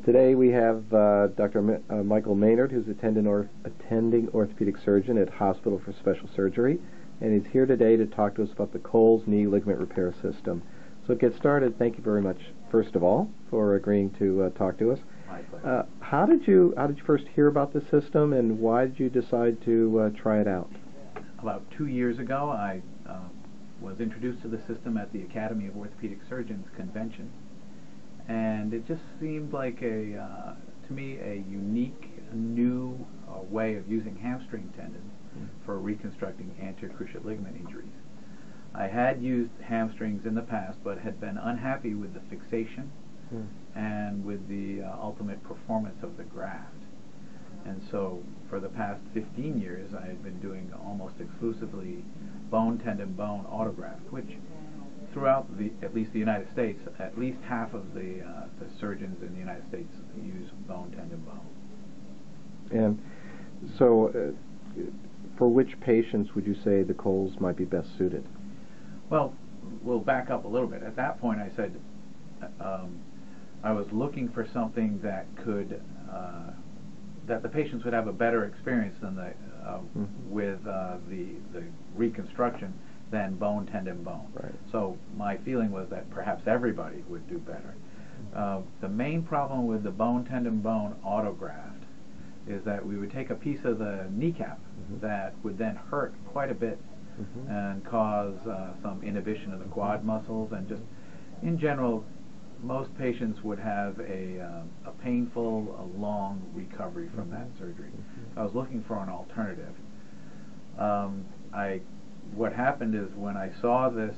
Today we have Dr. Michael Maynard, who's attending orthopedic surgeon at Hospital for Special Surgery, and he's here today to talk to us about the Coles knee ligament repair system. So to get started, thank you very much, first of all, for agreeing to talk to us. My pleasure. How did you first hear about the system, and why did you decide to try it out? About 2 years ago, I was introduced to the system at the Academy of Orthopedic Surgeons convention, and it just seemed like to me a unique, new way of using hamstring tendons for reconstructing anterior cruciate ligament injuries. I had used hamstrings in the past, but had been unhappy with the fixation and with the ultimate performance of the graft. And so for the past 15 years, I had been doing almost exclusively bone-tendon-bone autograft, which throughout at least the United States, at least half of the surgeons in the United States use bone-tendon-bone. And so for which patients would you say the Coles might be best suited? Well, we'll back up a little bit. At that point, I said I was looking for something that could that the patients would have a better experience than with the reconstruction than bone tendon bone. Right. So my feeling was that perhaps everybody would do better. The main problem with the bone tendon bone autograft is that we would take a piece of the kneecap that would then hurt quite a bit and cause some inhibition of the quad muscles, and just in general most patients would have a painful, long recovery from that surgery. I was looking for an alternative. What happened is when I saw this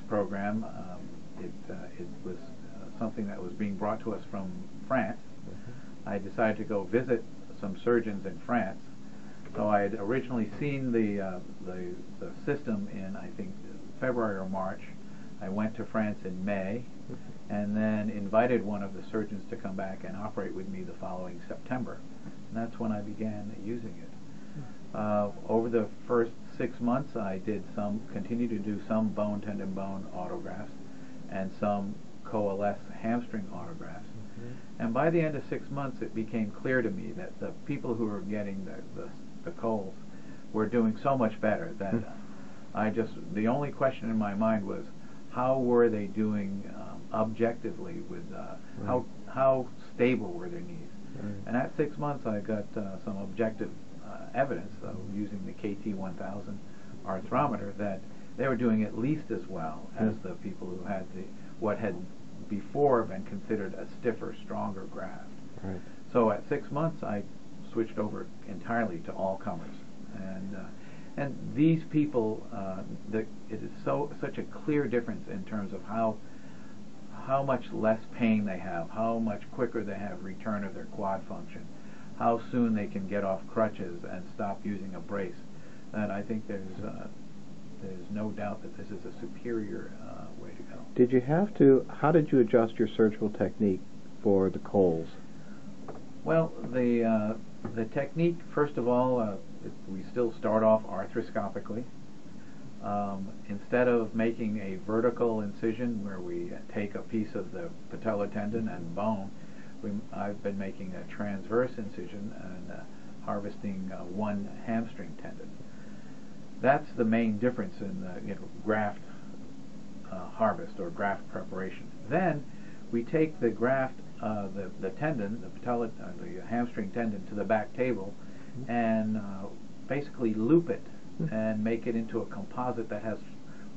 program, it was something that was being brought to us from France. I decided to go visit some surgeons in France. So I had originally seen the system in, I think, February or March. I went to France in May, and then invited one of the surgeons to come back and operate with me the following September. And that's when I began using it. Over the first 6 months, I continued to do some bone-tendon-bone autografts and some coalesce hamstring autografts. And by the end of 6 months, it became clear to me that the people who were getting the Coles were doing so much better that the only question in my mind was, how were they doing objectively with how stable were their knees? And at 6 months, I got some objective evidence using the KT1000 arthrometer that they were doing at least as well as the people who had what had before been considered a stiffer, stronger graft. Right. So at 6 months, I switched over entirely to all comers, and these people, it is such a clear difference in terms of how much less pain they have, how much quicker they have return of their quad function, how soon they can get off crutches and stop using a brace. And I think there's no doubt that this is a superior way to go. How did you adjust your surgical technique for the Coles? Well, the technique, first of all, we still start off arthroscopically. Instead of making a vertical incision where we take a piece of the patellar tendon and bone, I've been making a transverse incision and harvesting one hamstring tendon. That's the main difference in the graft harvest or graft preparation. Then we take the graft, the tendon, the hamstring tendon, to the back table and basically loop it and make it into a composite that has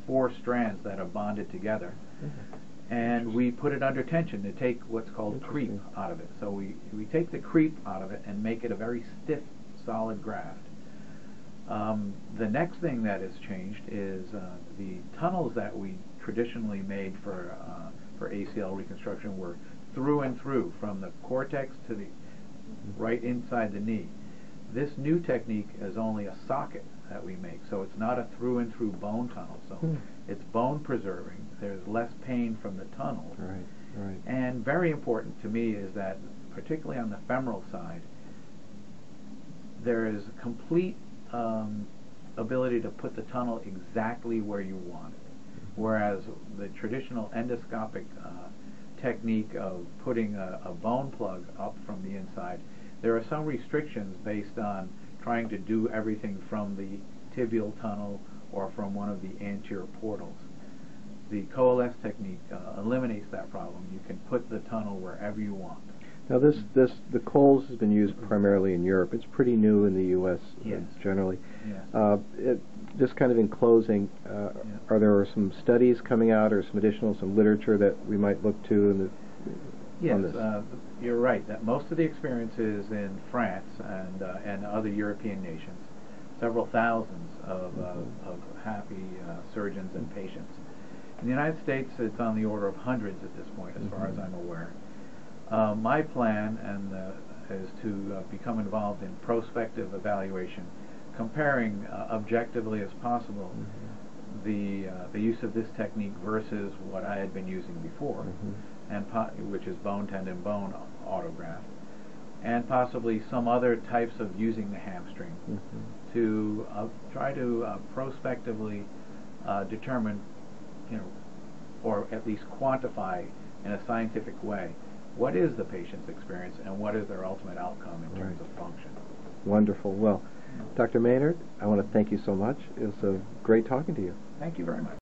4 strands that are bonded together. And we put it under tension to take what's called creep out of it. So we take the creep out of it and make it a very stiff, solid graft. The next thing that has changed is the tunnels that we traditionally made for ACL reconstruction were through and through, from the cortex to the right inside the knee. This new technique is only a socket that we make, so it's not a through and through bone tunnel. So it's bone preserving. There's less pain from the tunnels. Right. And very important to me is that, particularly on the femoral side, there is complete ability to put the tunnel exactly where you want it. Whereas the traditional endoscopic technique of putting a bone plug up from the inside, there are some restrictions based on trying to do everything from the tibial tunnel or from one of the anterior portals. The coalesce technique eliminates that problem. You can put the tunnel wherever you want. Now, the Coles has been used primarily in Europe. It's pretty new in the U.S. Yes. Generally. Yes. Just kind of in closing, are there some studies coming out or some literature that we might look to in Yes, on this? You're right. That most of the experience is in France and other European nations. Several thousands of happy surgeons and patients. In the United States, it's on the order of hundreds at this point, as far as I'm aware. My plan is to become involved in prospective evaluation, comparing objectively as possible the use of this technique versus what I had been using before, and which is bone-tendon-bone autograft, and possibly some other types of using the hamstring to try to prospectively determine, or at least quantify in a scientific way, what is the patient's experience and what is their ultimate outcome in terms of function. Wonderful. Well, Dr. Maynard, I want to thank you so much. It was great talking to you. Thank you very much.